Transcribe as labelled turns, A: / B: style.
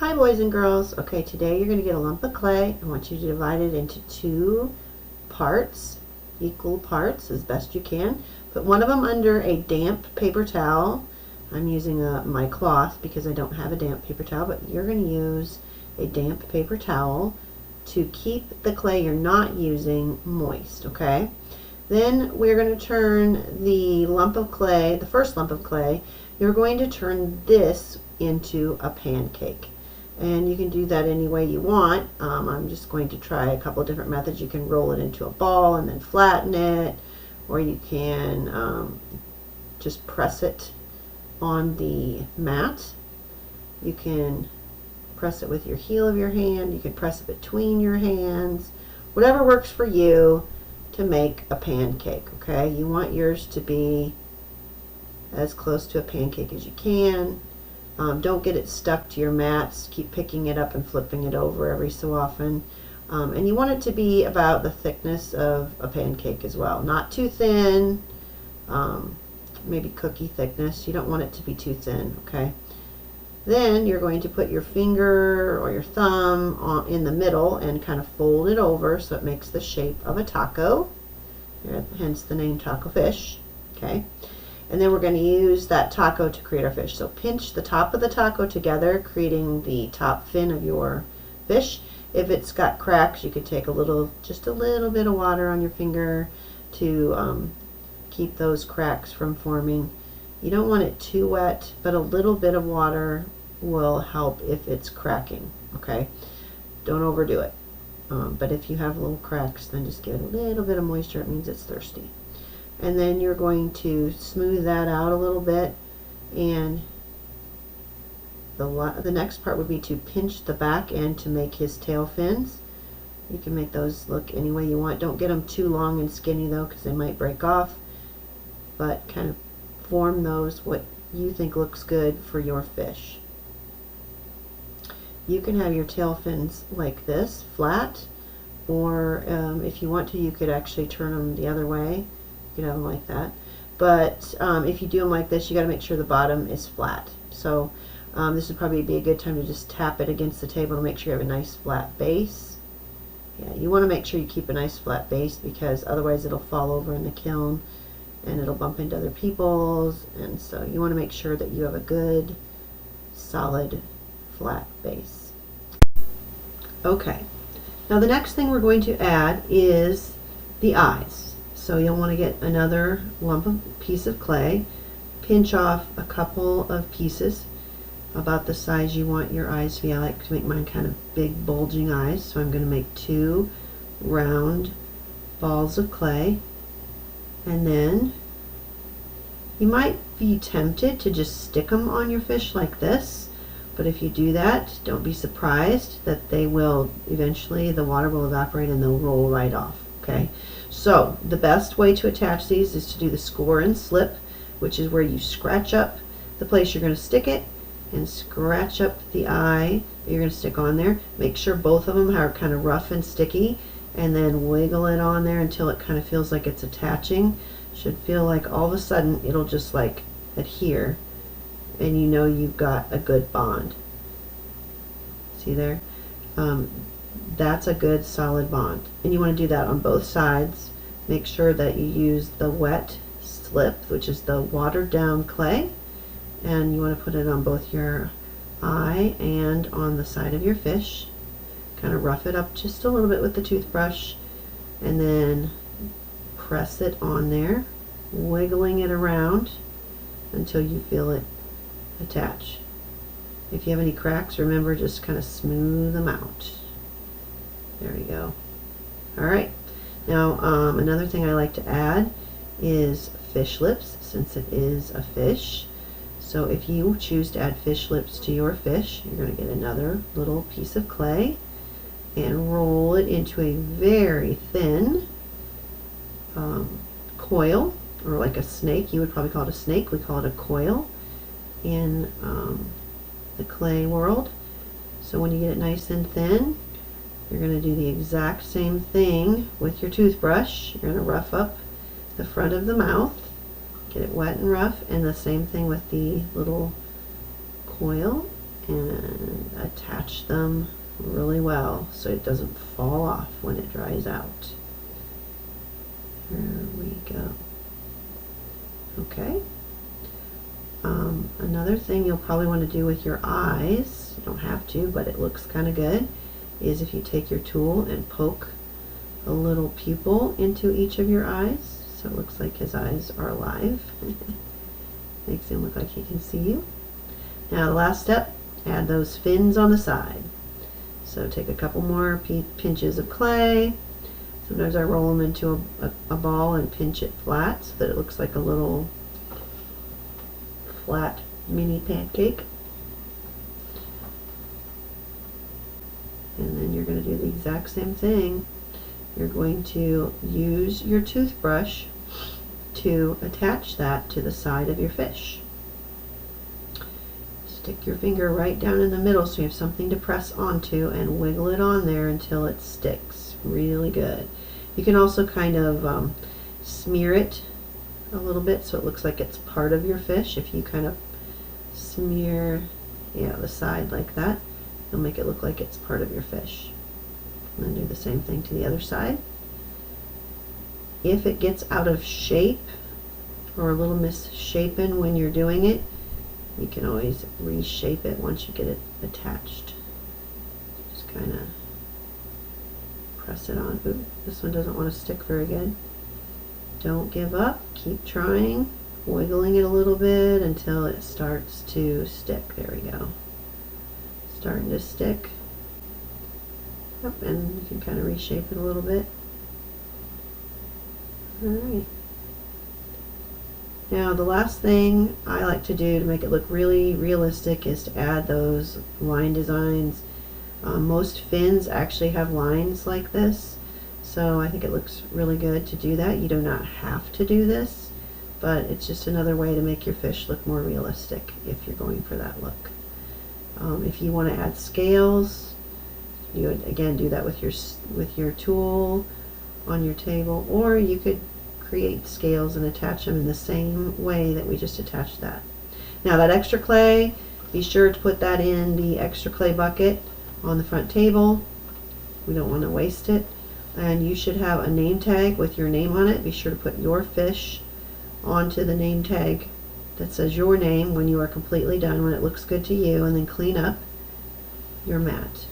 A: Hi boys and girls. Okay, today you're going to get a lump of clay. I want you to divide it into two parts, equal parts as best you can. Put one of them under a damp paper towel. I'm using my cloth because I don't have a damp paper towel, but you're going to use a damp paper towel to keep the clay you're not using moist, okay? Then we're going to turn the lump of clay, the first lump of clay, you're going to turn this into a pancake. And you can do that any way you want. I'm just going to try a couple of different methods. You can roll it into a ball and then flatten it, or you can just press it on the mat. You can press it with your heel of your hand. You can press it between your hands. Whatever works for you to make a pancake, okay? You want yours to be as close to a pancake as you can. Don't get it stuck to your mats. Keep picking it up and flipping it over every so often. And you want it to be about the thickness of a pancake as well. Not too thin, maybe cookie thickness. You don't want it to be too thin, okay? Then you're going to put your finger or your thumb in the middle and kind of fold it over so it makes the shape of a taco, hence the name taco fish, okay? And then we're going to use that taco to create our fish. So pinch the top of the taco together, creating the top fin of your fish. If it's got cracks, you could take just a little bit of water on your finger to keep those cracks from forming. You don't want it too wet, but a little bit of water will help if it's cracking, okay? Don't overdo it. But if you have little cracks, then just give it a little bit of moisture. It means it's thirsty. And then you're going to smooth that out a little bit, and the next part would be to pinch the back end to make his tail fins. You can make those look any way you want. Don't get them too long and skinny though, because they might break off, but kind of form those what you think looks good for your fish. You can have your tail fins like this, flat, or if you want to, you could actually turn them the other way. You know, like that. But if you do them like this, you got to make sure the bottom is flat. So this would probably be a good time to just tap it against the table to make sure you have a nice flat base. Yeah, you want to make sure you keep a nice flat base, because otherwise it'll fall over in the kiln and it'll bump into other people's, and so you want to make sure that you have a good solid flat base. Okay, now the next thing we're going to add is the eyes. So you'll want to get another piece of clay, pinch off a couple of pieces about the size you want your eyes to be. I like to make mine kind of big bulging eyes, so I'm going to make two round balls of clay. And then you might be tempted to just stick them on your fish like this, but if you do that, don't be surprised that they will eventually, the water will evaporate and they'll roll right off, okay? So the best way to attach these is to do the score and slip, which is where you scratch up the place you're going to stick it and scratch up the eye that you're going to stick on there. Make sure both of them are kind of rough and sticky, and then wiggle it on there until it kind of feels like it's attaching. Should feel like all of a sudden it'll just like adhere, and you know you've got a good bond. See there? That's a good solid bond, and you want to do that on both sides. Make sure that you use the wet slip, which is the watered down clay, and you want to put it on both your eye and on the side of your fish. Kind of rough it up just a little bit with the toothbrush, and then press it on there, wiggling it around until you feel it attach. If you have any cracks, remember, just kind of smooth them out. There we go. Alright, now another thing I like to add is fish lips, since it is a fish. So if you choose to add fish lips to your fish, you're going to get another little piece of clay and roll it into a very thin coil, or like a snake. You would probably call it a snake. We call it a coil in the clay world. So when you get it nice and thin, you're going to do the exact same thing with your toothbrush. You're going to rough up the front of the mouth, get it wet and rough, and the same thing with the little coil, and attach them really well so it doesn't fall off when it dries out. There we go. Okay. Another thing you'll probably want to do with your eyes, you don't have to, but it looks kind of good, is if you take your tool and poke a little pupil into each of your eyes, so it looks like his eyes are alive. Makes him look like he can see you. Now the last step, add those fins on the side. So take a couple more pinches of clay. Sometimes I roll them into a ball and pinch it flat so that it looks like a little flat mini pancake. And then you're going to do the exact same thing. You're going to use your toothbrush to attach that to the side of your fish. Stick your finger right down in the middle so you have something to press onto and wiggle it on there until it sticks really good. You can also kind of smear it a little bit so it looks like it's part of your fish. If you kind of smear the side like that, it'll make it look like it's part of your fish. And then do the same thing to the other side. If it gets out of shape or a little misshapen when you're doing it, you can always reshape it once you get it attached. Just kind of press it on. Ooh, this one doesn't want to stick very good. Don't give up. Keep trying, wiggling it a little bit until it starts to stick. There we go. Starting to stick. Yep, and you can kind of reshape it a little bit. Alright. Now the last thing I like to do to make it look really realistic is to add those line designs. Most fins actually have lines like this, so I think it looks really good to do that. You do not have to do this, but it's just another way to make your fish look more realistic if you're going for that look. If you want to add scales, you would again do that with your tool on your table, or you could create scales and attach them in the same way that we just attached that. Now that extra clay, be sure to put that in the extra clay bucket on the front table. We don't want to waste it. And you should have a name tag with your name on it. Be sure to put your fish onto the name tag that says your name when you are completely done, when it looks good to you, and then clean up your mat.